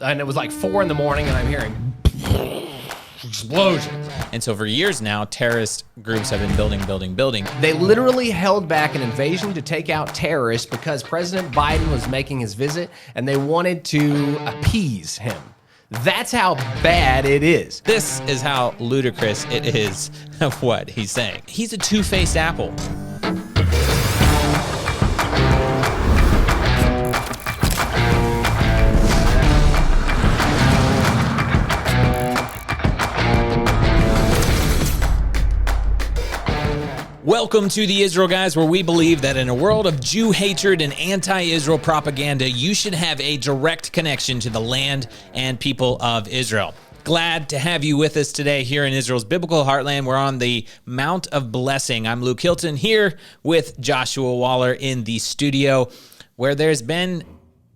And it was like 4 in the morning, and I'm hearing explosions. And so for years now, terrorist groups have been building. They literally held back an invasion to take out terrorists because President Biden was making his visit, and they wanted to appease him. That's how bad it is. This is how ludicrous it is of what he's saying. He's a two-faced apple. Welcome to the Israel Guys, where we believe that in a world of Jew hatred and anti-Israel propaganda, you should have a direct connection to the land and people of Israel. Glad to have you with us today here in Israel's biblical heartland. We're on the Mount of Blessing. I'm Luke Hilton here with Joshua Waller in the studio, where there's been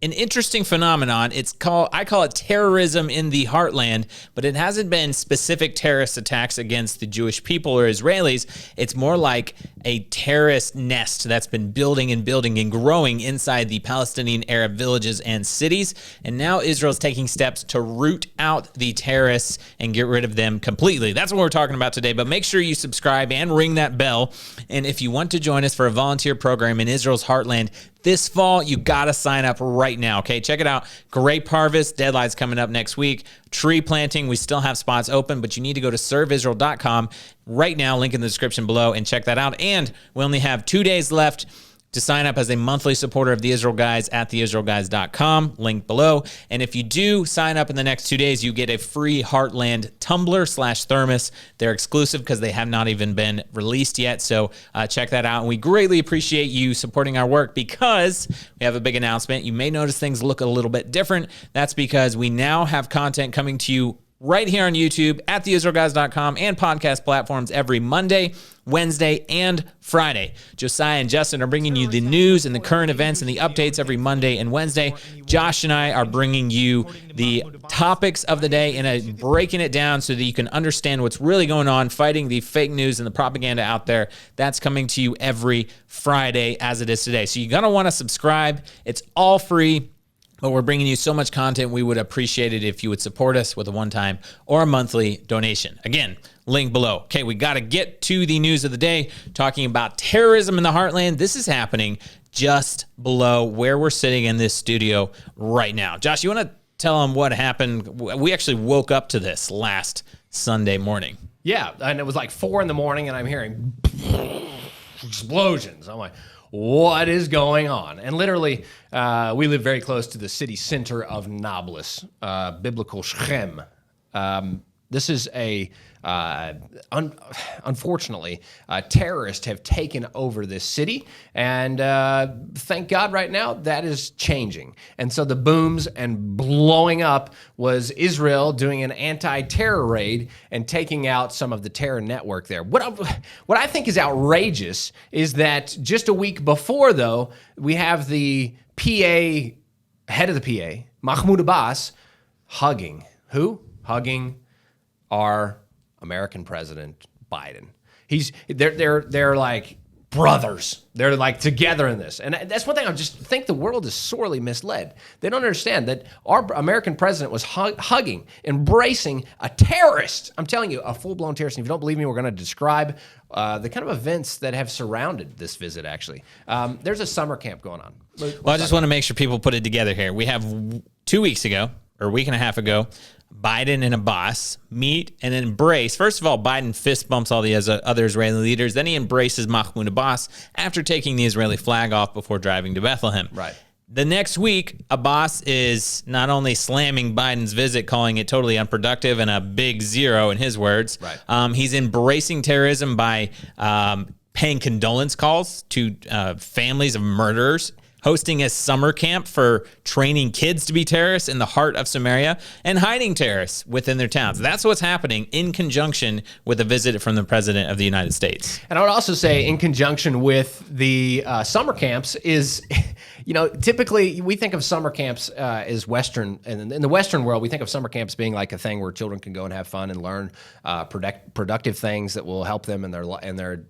an interesting phenomenon. I call it terrorism in the heartland, but it hasn't been specific terrorist attacks against the Jewish people or Israelis. It's more like a terrorist nest that's been building and growing inside the Palestinian Arab villages and cities. And now Israel's taking steps to root out the terrorists and get rid of them completely. That's what we're talking about today, but make sure you subscribe and ring that bell. And if you want to join us for a volunteer program in Israel's heartland this fall, you got to sign up right now, okay? Check it out. Grape harvest, deadline's coming up next week. Tree planting, we still have spots open, but you need to go to serveisrael.com right now, link in the description below, and check that out. And we only have 2 days left to sign up as a monthly supporter of the Israel Guys at theisraelguys.com, link below. And if you do sign up in the next 2 days, you get a free Heartland tumbler/thermos. They're exclusive because they have not even been released yet. So check that out. And we greatly appreciate you supporting our work because we have a big announcement. You may notice things look a little bit different. That's because we now have content coming to you right here on YouTube at theisraelguys.com and podcast platforms every Monday, Wednesday, and Friday. Josiah and Justin are bringing you the news and the current events and the updates every Monday and Wednesday. Josh and I are bringing you the topics of the day and breaking it down so that you can understand what's really going on, fighting the fake news and the propaganda out there. That's coming to you every Friday as it is today. So you're going to want to subscribe. It's all free. But we're bringing you so much content, we would appreciate it if you would support us with a one-time or a monthly donation. Again, link below. Okay, we got to get to the news of the day, talking about terrorism in the heartland. This is happening just below where we're sitting in this studio right now. Josh, you want to tell them what happened? We actually woke up to this last Sunday morning. Yeah, and it was like 4 in the morning, and I'm hearing explosions. I'm like, what is going on? And literally, we live very close to the city center of Nablus, biblical Shechem. This is unfortunately, terrorists have taken over this city, and thank God right now that is changing. And so the booms and blowing up was Israel doing an anti-terror raid and taking out some of the terror network there. What I think is outrageous is that just a week before, though, we have the PA, head of the PA, Mahmoud Abbas, hugging. Who? Hugging our American President Biden. They're like brothers. They're like together in this. And that's one thing I just think the world is sorely misled. They don't understand that our American president was hugging, embracing a terrorist. I'm telling you, a full-blown terrorist. And if you don't believe me, we're going to describe the kind of events that have surrounded this visit, actually. There's a summer camp going on. Well, I just want to make sure people put it together here. We have 2 weeks ago, or a week and a half ago, Biden and Abbas meet and embrace. First of all, Biden fist bumps all the other Israeli leaders. Then he embraces Mahmoud Abbas after taking the Israeli flag off before driving to Bethlehem. Right. The next week, Abbas is not only slamming Biden's visit, calling it totally unproductive and a big zero in his words. Right. He's embracing terrorism by paying condolence calls to families of murderers, hosting a summer camp for training kids to be terrorists in the heart of Samaria, and hiding terrorists within their towns. That's what's happening in conjunction with a visit from the President of the United States. And I would also say in conjunction with the summer camps is, typically we think of summer camps as Western, and in the Western world, we think of summer camps being like a thing where children can go and have fun and learn productive things that will help them in their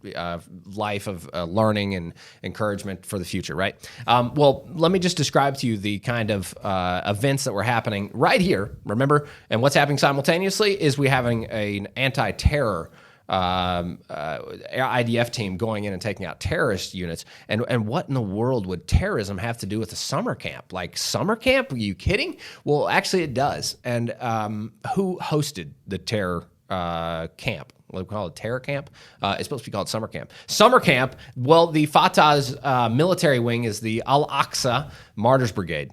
life of learning and encouragement for the future, right? Well, let me just describe to you the kind of events that were happening right here. Remember, and what's happening simultaneously is we having an anti-terror IDF team going in and taking out terrorist units. And what in the world would terrorism have to do with a summer camp? Like summer camp? Are you kidding? Well, actually it does. And who hosted the terror camp? What do we call it? Terror camp? It's supposed to be called summer camp. Summer camp, well, the Fatah's military wing is the Al-Aqsa Martyrs Brigade.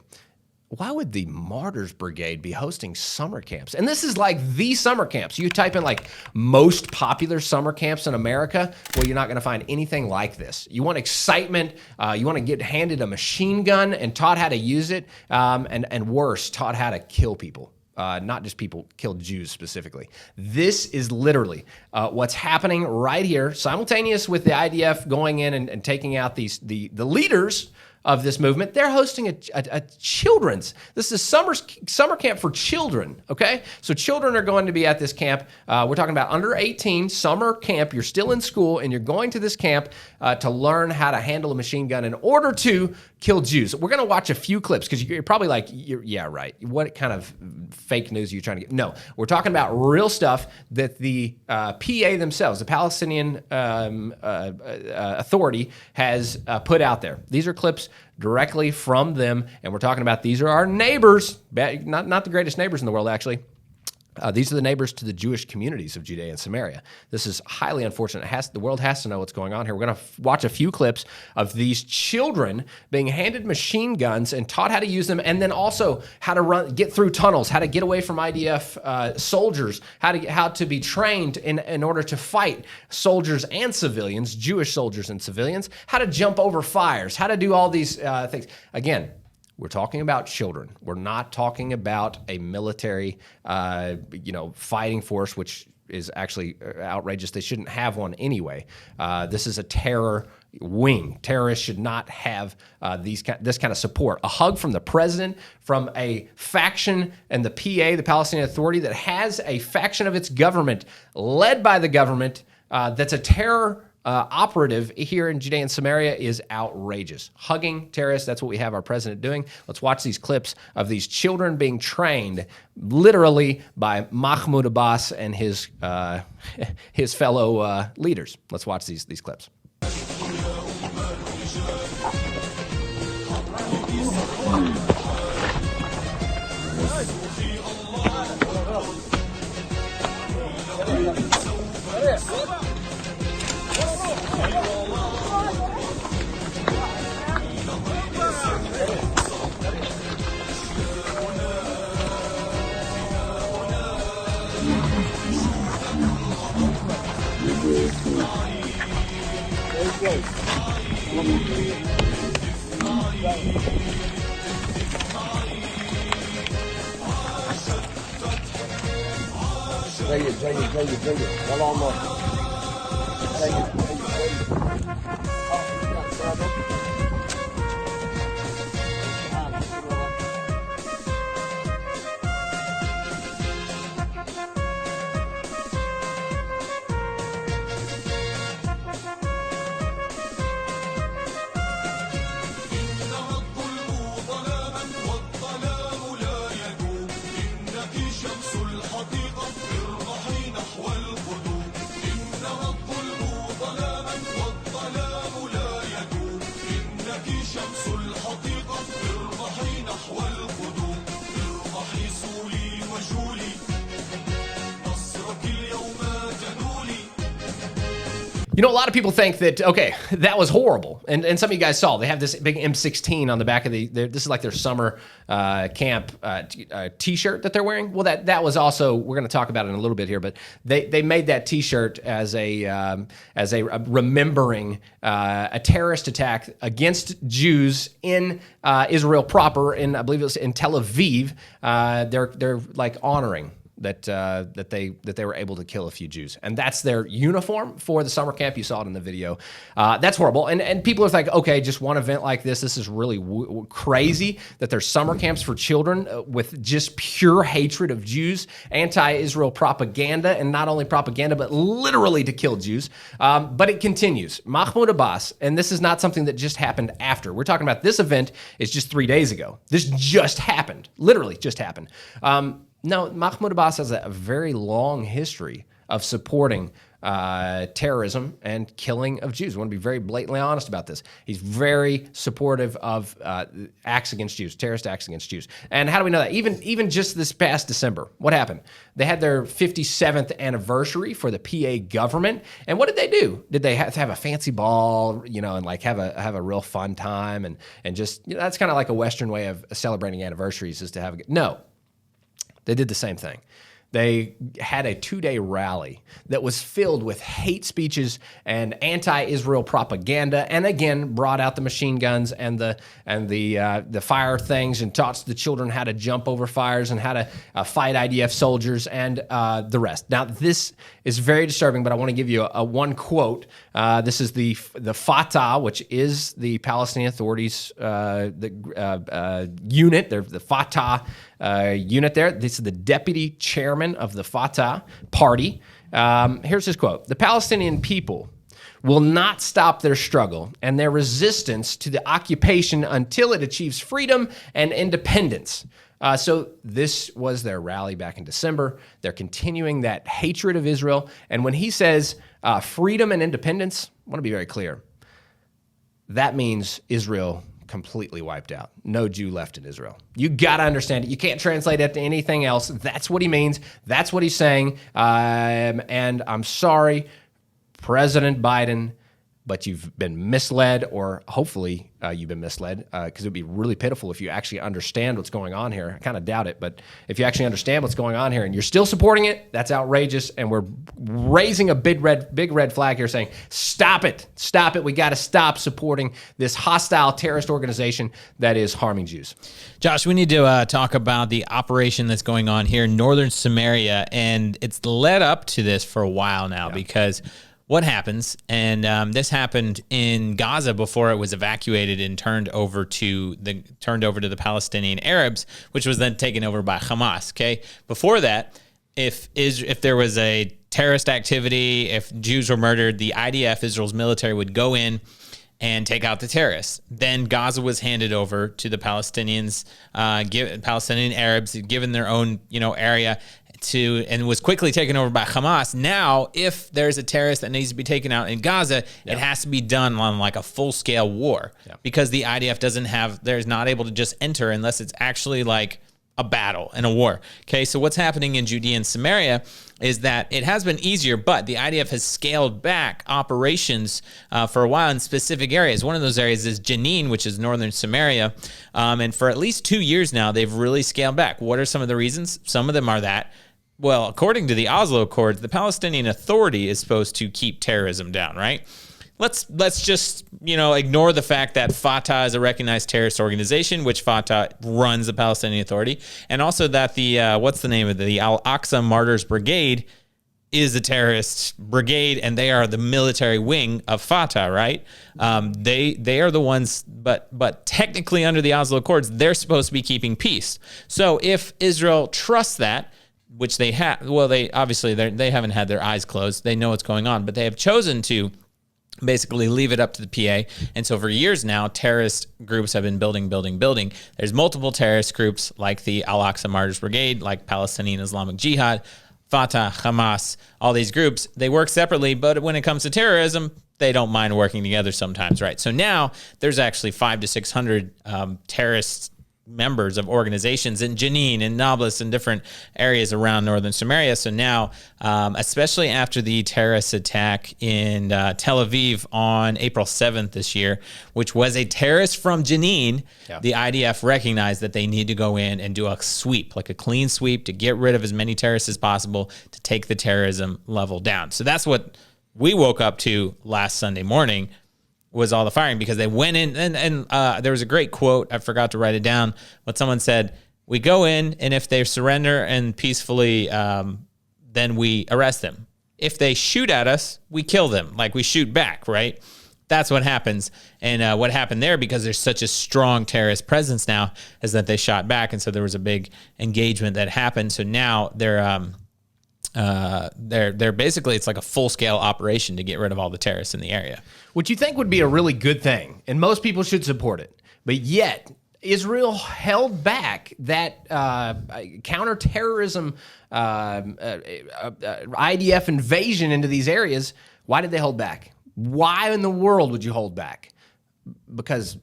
Why would the Martyrs Brigade be hosting summer camps? And this is like the summer camps. You type in like most popular summer camps in America, well, you're not going to find anything like this. You want excitement. You want to get handed a machine gun and taught how to use it, and worse, taught how to kill people. Not just people, kill Jews specifically. This is literally what's happening right here, simultaneous with the IDF going in and taking out the leaders of this movement. They're hosting a children's. This is summer camp for children, okay? So children are going to be at this camp. We're talking about under 18, summer camp. You're still in school, and you're going to this camp to learn how to handle a machine gun in order to kill Jews. We're going to watch a few clips because you're probably like, yeah, right. What kind of fake news are you trying to get? No, we're talking about real stuff that the PA themselves, the Palestinian Authority, has put out there. These are clips directly from them, and we're talking about these are our neighbors, not the greatest neighbors in the world, actually. These are the neighbors to the Jewish communities of Judea and Samaria. This is highly unfortunate. The world has to know what's going on here. We're going to watch a few clips of these children being handed machine guns and taught how to use them, and then also how to get through tunnels, how to get away from IDF soldiers, how to be trained in order to fight soldiers and civilians, Jewish soldiers and civilians, how to jump over fires, how to do all these things. Again, we're talking about children. We're not talking about a military, fighting force, which is actually outrageous. They shouldn't have one anyway. This is a terror wing. Terrorists should not have this kind of support. A hug from the president, from a faction and the PA, the Palestinian Authority, that has a faction of its government led by the government that's a terror operative here in Judea and Samaria, is outrageous. Hugging terrorists, that's what we have our president doing. Let's watch these clips of these children being trained literally by Mahmoud Abbas and his fellow leaders. Let's watch these clips. جيد والله والله جيد You know, a lot of people think that, okay, that was horrible. And some of you guys saw, they have this big M16 on the back of this is like their summer camp T-shirt that they're wearing. Well, that was also, we're going to talk about it in a little bit here, but they made that T-shirt as a remembering a terrorist attack against Jews in Israel proper, I believe it was in Tel Aviv. They're like honoring that they were able to kill a few Jews, and that's their uniform for the summer camp. You saw it in the video. That's horrible, and people are like, okay, just one event like this is really crazy that there's summer camps for children with just pure hatred of Jews, anti-Israel propaganda, and not only propaganda but literally to kill Jews. But it continues. Mahmoud Abbas, and this is not something that just happened after. We're talking about this event is just 3 days ago. This just happened, literally just happened. No, Mahmoud Abbas has a very long history of supporting terrorism and killing of Jews. I want to be very blatantly honest about this. He's very supportive of acts against Jews, terrorist acts against Jews. And how do we know that? Even just this past December, what happened? They had their 57th anniversary for the PA government. And what did they do? Did they have a fancy ball, and like have a real fun time and just, that's kind of like a Western way of celebrating anniversaries, is to have no. They did the same thing. They had a 2-day rally that was filled with hate speeches and anti-Israel propaganda, and again brought out the machine guns and the fire things, and taught the children how to jump over fires and how to fight IDF soldiers and the rest. Now, this is very disturbing, but I want to give you a one quote. This is the Fatah, which is the Palestinian Authority's unit. They're the Fatah unit there. This is the deputy chairman of the Fatah party. Here's his quote. "The Palestinian people will not stop their struggle and their resistance to the occupation until it achieves freedom and independence." So this was their rally back in December. They're continuing that hatred of Israel. And when he says freedom and independence, I want to be very clear. That means Israel completely wiped out. No Jew left in Israel. You got to understand it. You can't translate it to anything else. That's what he means. That's what he's saying. And I'm sorry, President Biden, but you've been misled, or hopefully you've been misled, because it would be really pitiful if you actually understand what's going on here. I kind of doubt it, but if you actually understand what's going on here and you're still supporting it, that's outrageous, and we're raising a big red flag here saying, stop it. We got to stop supporting this hostile terrorist organization that is harming Jews. Josh, we need to talk about the operation that's going on here in northern Samaria, and it's led up to this for a while now, because what happens, and this happened in Gaza before it was evacuated and turned over to the Palestinian Arabs, which was then taken over by Hamas. Okay, before that, if there was a terrorist activity, if Jews were murdered, the IDF, Israel's military, would go in and take out the terrorists. Then Gaza was handed over to the Palestinians, Palestinian Arabs, given their own area, and was quickly taken over by Hamas. Now, if there's a terrorist that needs to be taken out in Gaza, it has to be done on like a full-scale war, because the IDF there's not able to just enter unless it's actually like a battle and a war. Okay, so what's happening in Judea and Samaria is that it has been easier, but the IDF has scaled back operations for a while in specific areas. One of those areas is Jenin, which is northern Samaria, and for at least 2 years now, they've really scaled back. What are some of the reasons? Some of them are that, well, according to the Oslo Accords, the Palestinian Authority is supposed to keep terrorism down, right? Let's just, ignore the fact that Fatah is a recognized terrorist organization, which Fatah runs the Palestinian Authority, and also that the the Al-Aqsa Martyrs Brigade is a terrorist brigade, and they are the military wing of Fatah, right? They are the ones, but technically under the Oslo Accords, they're supposed to be keeping peace. So if Israel trusts that, which they have, well, they haven't had their eyes closed. They know what's going on, but they have chosen to basically leave it up to the PA. And so for years now, terrorist groups have been building. There's multiple terrorist groups like the Al-Aqsa Martyrs Brigade, like Palestinian Islamic Jihad, Fatah, Hamas, all these groups. They work separately, but when it comes to terrorism, they don't mind working together sometimes, right? So now there's actually 500 to 600 terrorist members of organizations in Jenin and Nablus and different areas around northern Samaria. So now, especially after the terrorist attack in Tel Aviv on April 7th this year, which was a terrorist from Jenin, the IDF recognized that they need to go in and do a sweep, like a clean sweep, to get rid of as many terrorists as possible to take the terrorism level down. So that's what we woke up to last Sunday morning, was all the firing, because they went in and there was a great quote. I forgot to write it down, but someone said, We go in, and if they surrender and peacefully, then we arrest them. If they shoot at us, we kill them. Like, we shoot back, right? That's what happens. And what happened there, because there's such a strong terrorist presence now, is that they shot back, and so there was a big engagement that happened. So now they're basically, it's like a full-scale operation to get rid of all the terrorists in the area. Which you think would be a really good thing, and most people should support it. But yet, Israel held back that counterterrorism IDF invasion into these areas. Why did they hold back? Why in the world would you hold back? Because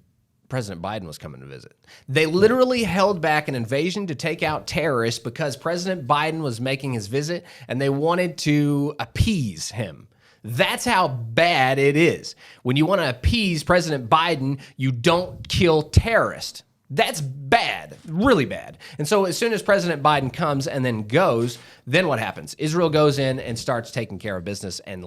President Biden was coming to visit. They literally held back an invasion to take out terrorists because President Biden was making his visit, and they wanted to appease him. That's how bad it is. When you want to appease President Biden, you don't kill terrorists. That's bad, really bad. And so as soon as President Biden comes and then goes, then what happens? Israel goes in and starts taking care of business, and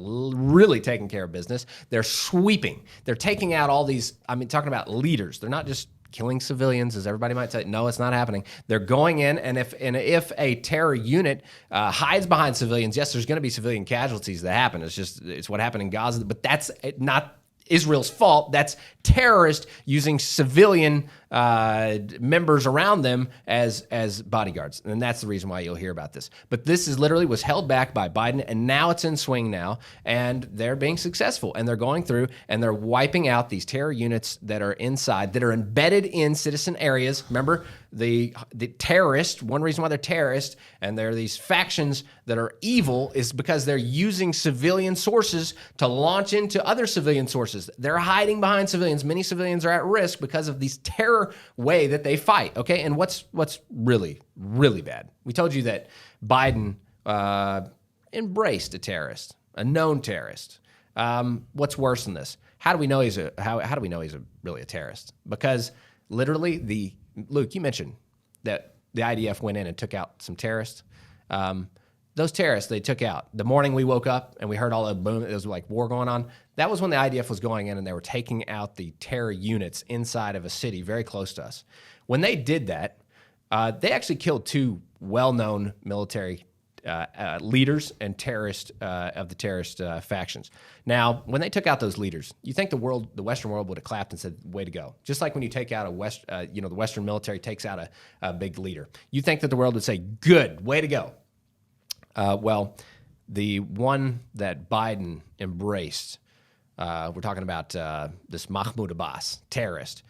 really taking care of business. They're sweeping. They're taking out all these, talking about leaders. They're not just killing civilians, as everybody might say. No, it's not happening. They're going in, and if a terror unit hides behind civilians, yes, there's going to be civilian casualties that happen. It's what happened in Gaza, but that's not Israel's fault. That's terrorists using civilian members around them as bodyguards. And that's the reason why you'll hear about this. But this is literally was held back by Biden, and now it's in swing now, and they're being successful. And they're going through, and they're wiping out these terror units that are inside, that are embedded in citizen areas. Remember, the terrorists, one reason why they're terrorists, and they're these factions that are evil, is because they're using civilian sources to launch into other civilian sources. They're hiding behind civilians. Many civilians are at risk because of these terror way that they fight, okay? And what's really, really bad? We told you that Biden embraced a terrorist, a known terrorist. What's worse than this? How do we know he's really a terrorist? Because literally, Luke, you mentioned that the IDF went in and took out some terrorists. Those terrorists they took out, the morning we woke up and we heard all the boom, it was like war going on. That was when the IDF was going in and they were taking out the terror units inside of a city very close to us. When they did that, they actually killed two well-known military leaders and terrorists of the terrorist factions. Now, when they took out those leaders, you think the Western world would have clapped and said, "Way to go!" Just like when you take out the Western military takes out a big leader, you think that the world would say, "Good, way to go." Well, the one that Biden embraced, we're talking about this Mahmoud Abbas, terrorist.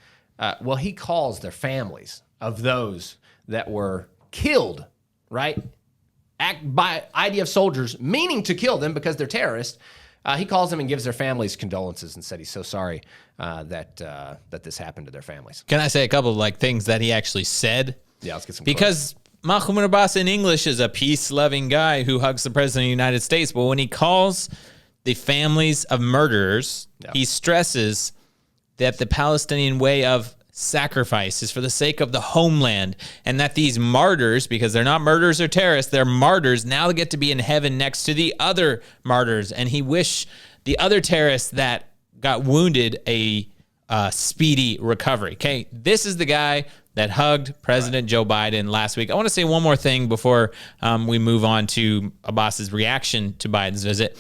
Well, he calls their families of those that were killed, right? By IDF soldiers, meaning to kill them because they're terrorists. He calls them and gives their families condolences and said he's so sorry that this happened to their families. Can I say a couple of things that he actually said? Yeah, let's get some because Mahmoud Abbas in English is a peace-loving guy who hugs the president of the United States. But when he calls the families of murderers, he stresses that the Palestinian way of sacrifice is for the sake of the homeland, and that these martyrs, because they're not murderers or terrorists, they're martyrs, now get to be in heaven next to the other martyrs. And he wished the other terrorists that got wounded a speedy recovery. Okay, this is the guy that hugged President Joe Biden last week. I want to say one more thing before we move on to Abbas's reaction to Biden's visit.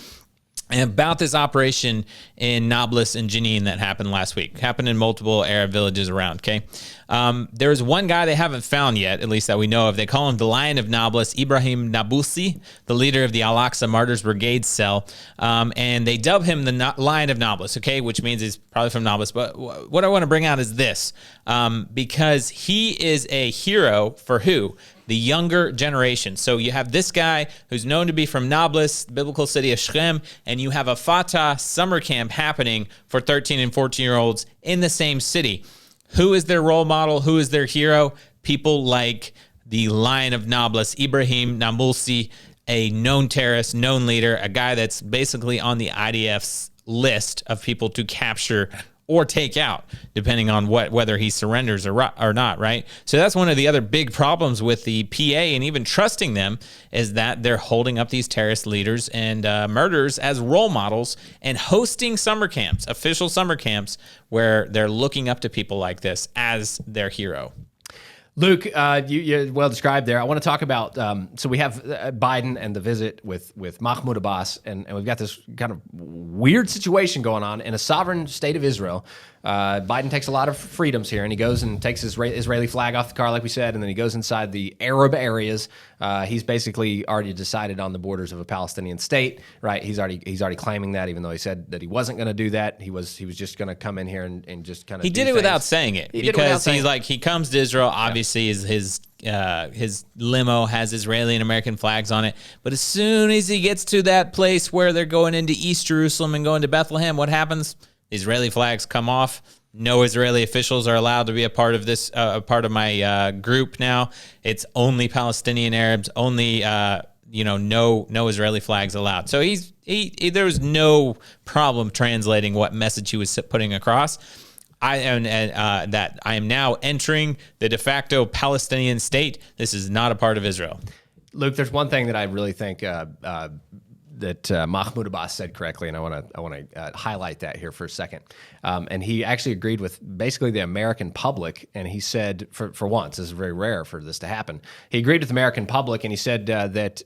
And about this operation in Nablus and Jenin that happened last week. Happened in multiple Arab villages around, okay? There's one guy they haven't found yet, at least that we know of. They call him the Lion of Nablus, Ibrahim Nabulsi, the leader of the Al-Aqsa Martyrs Brigade cell. And they dub him the Lion of Nablus, okay? Which means he's probably from Nablus. But what I want to bring out is this. Because he is a hero for who? The younger generation. So you have this guy who's known to be from Nablus, the biblical city of Shechem, and you have a Fatah summer camp happening for 13 and 14-year-olds in the same city. Who is their role model? Who is their hero? People like the Lion of Nablus, Ibrahim Nabulsi, a known terrorist, known leader, a guy that's basically on the IDF's list of people to capture or take out, depending on whether he surrenders or not, right? So that's one of the other big problems with the PA and even trusting them, is that they're holding up these terrorist leaders and murderers as role models and hosting summer camps, official summer camps, where they're looking up to people like this as their hero. Luke, you well described there. I want to talk about, so we have Biden and the visit with Mahmoud Abbas, and we've got this kind of weird situation going on in a sovereign state of Israel. Biden takes a lot of freedoms here, and he goes and takes his Israeli flag off the car, like we said, and then he goes inside the Arab areas. He's basically already decided on the borders of a Palestinian state, right? He's already claiming that, even though he said that he wasn't going to do that. He was just going to come in here and just kind of. He did it without saying it, because he's like, he comes to Israel. Obviously, his limo has Israeli and American flags on it, but as soon as he gets to that place where they're going into East Jerusalem and going to Bethlehem, what happens? Israeli flags come off. No Israeli officials are allowed to be a part of this, part of my group now. It's only Palestinian Arabs, only no Israeli flags allowed. So there was no problem translating what message he was putting across. That I am now entering the de facto Palestinian state. This is not a part of Israel. Luke, there's one thing that I really think that Mahmoud Abbas said correctly, and I want to highlight that here for a second. And he actually agreed with basically the American public, and he said, for once, this is very rare for this to happen. He agreed with the American public, and he said that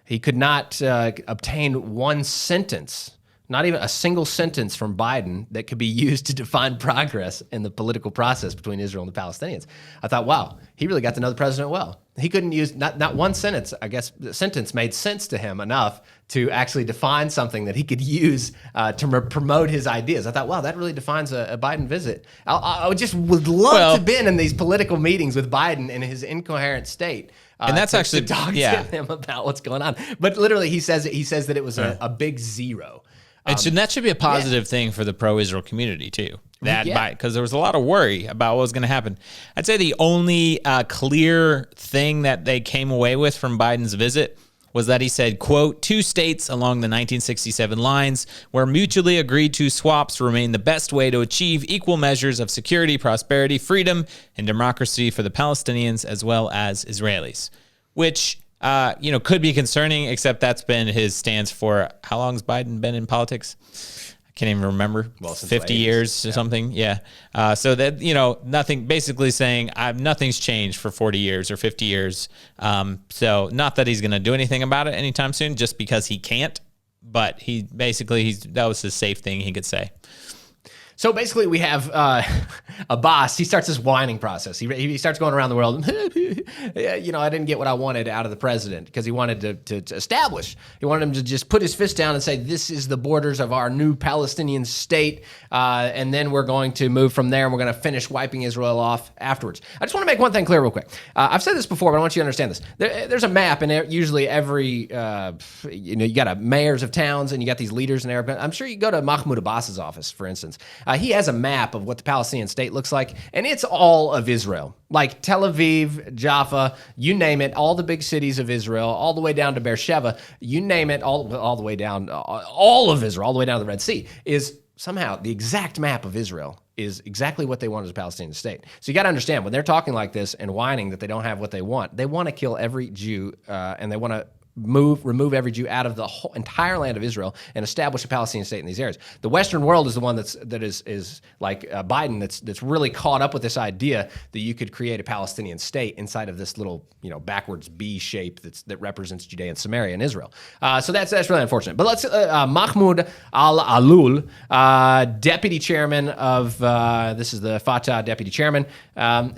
he could not obtain one sentence, not even a single sentence from Biden that could be used to define progress in the political process between Israel and the Palestinians. I thought, wow, he really got to know the president well. He couldn't use not one sentence. I guess the sentence made sense to him enough to actually define something that he could use to promote his ideas. I thought, wow, that really defines a Biden visit. I would love to have been in these political meetings with Biden in his incoherent state. And that's actually to talk to him about what's going on. But literally, he says that it was a big zero. That should be a positive thing for the pro-Israel community too. Because there was a lot of worry about what was going to happen. I'd say the only clear thing that they came away with from Biden's visit was that he said, quote, 2 states along the 1967 lines where mutually agreed to swaps remain the best way to achieve equal measures of security, prosperity, freedom, and democracy for the Palestinians as well as Israelis, which could be concerning, except that's been his stance for, how long has Biden been in politics? I can't even remember. Well, 50 years or something. Yeah. So that, nothing, basically saying nothing's changed for 40 years or 50 years. So not that he's going to do anything about it anytime soon, just because he can't, but that was his safe thing he could say. So basically, we have Abbas. He starts this whining process. He starts going around the world. I didn't get what I wanted out of the president, because he wanted to establish. He wanted him to just put his fist down and say, this is the borders of our new Palestinian state, and then we're going to move from there, and we're going to finish wiping Israel off afterwards. I just want to make one thing clear real quick. I've said this before, but I want you to understand this. There's a map, and usually every, you got mayors of towns, and you got these leaders in Arab. I'm sure you go to Mahmoud Abbas's office, for instance. He has a map of what the Palestinian state looks like, and it's all of Israel. Like Tel Aviv, Jaffa, you name it, all the big cities of Israel, all the way down to Beersheba, you name it, all the way down, all of Israel, all the way down to the Red Sea, is somehow the exact map of Israel is exactly what they want as a Palestinian state. So you got to understand, when they're talking like this and whining that they don't have what they want to kill every Jew, and they want to remove every Jew out of the whole entire land of Israel and establish a Palestinian state in these areas. The Western world is the one that is like Biden that's really caught up with this idea that you could create a Palestinian state inside of this little backwards B shape that represents Judea and Samaria in Israel. So that's really unfortunate. But let's Mahmoud al-Alul, deputy chairman of this is the Fatah deputy chairman.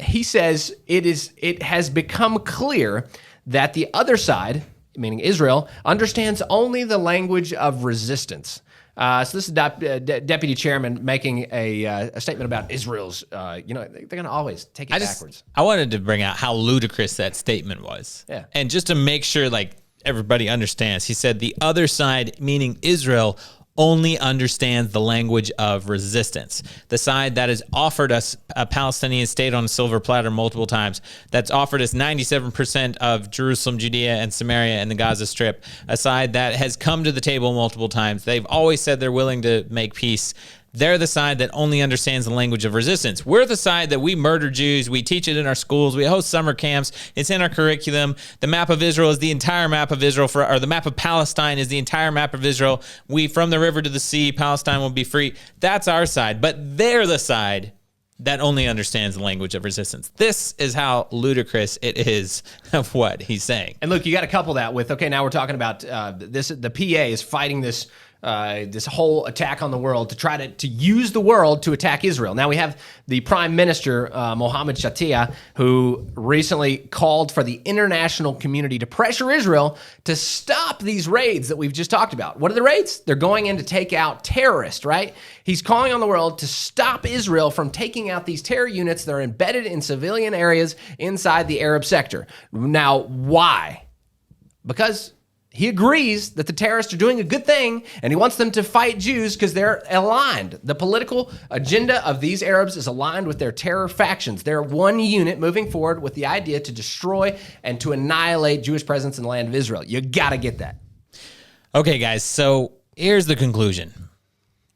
He says it has become clear that the other side, meaning Israel, understands only the language of resistance. So this is deputy chairman making a statement about Israel's, they're going to always take it backwards. I wanted to bring out how ludicrous that statement was. Yeah. And just to make sure everybody understands, he said the other side, meaning Israel, only understands the language of resistance. The side that has offered us a Palestinian state on a silver platter multiple times, that's offered us 97% of Jerusalem, Judea, and Samaria and the Gaza Strip, a side that has come to the table multiple times. They've always said they're willing to make peace. They're the side that only understands the language of resistance. We're the side that we murder Jews. We teach it in our schools. We host summer camps. It's in our curriculum. The map of Israel is the entire map of Israel, or the map of Palestine is the entire map of Israel. From the river to the sea, Palestine will be free. That's our side. But they're the side that only understands the language of resistance. This is how ludicrous it is of what he's saying. And look, you got to couple that with, okay, now we're talking about this. The PA is fighting this this whole attack on the world to try to use the world to attack Israel. Now we have the Prime Minister, Mohammed Shatia, who recently called for the international community to pressure Israel to stop these raids that we've just talked about. What are the raids? They're going in to take out terrorists, right? He's calling on the world to stop Israel from taking out these terror units that are embedded in civilian areas inside the Arab sector. Now, why? Because he agrees that the terrorists are doing a good thing, and he wants them to fight Jews because they're aligned. The political agenda of these Arabs is aligned with their terror factions. They're one unit moving forward with the idea to destroy and to annihilate Jewish presence in the land of Israel. You got to get that. Okay, guys, so here's the conclusion.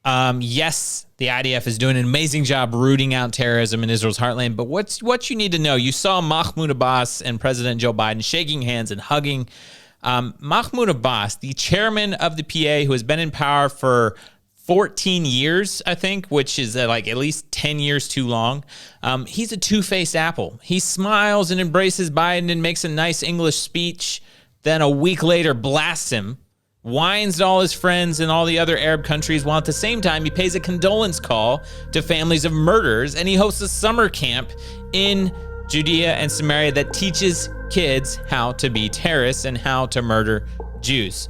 Yes, the IDF is doing an amazing job rooting out terrorism in Israel's heartland, but what you need to know, you saw Mahmoud Abbas and President Joe Biden shaking hands and hugging. Mahmoud Abbas, the chairman of the PA, who has been in power for 14 years, I think, which is like at least 10 years too long. He's a two-faced apple. He smiles and embraces Biden and makes a nice English speech, then a week later blasts him, whines to all his friends in all the other Arab countries, while at the same time he pays a condolence call to families of murderers, and he hosts a summer camp in Judea and Samaria that teaches kids how to be terrorists and how to murder Jews.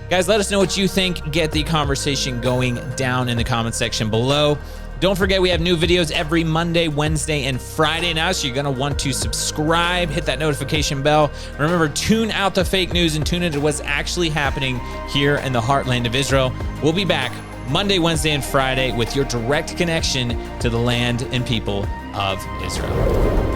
Guys, let us know what you think. Get the conversation going down in the comment section below. Don't forget, we have new videos every Monday, Wednesday, and Friday now, so you're going to want to subscribe, hit that notification bell. Remember, tune out the fake news and tune into what's actually happening here in the heartland of Israel. We'll be back Monday, Wednesday, and Friday with your direct connection to the land and people of Israel.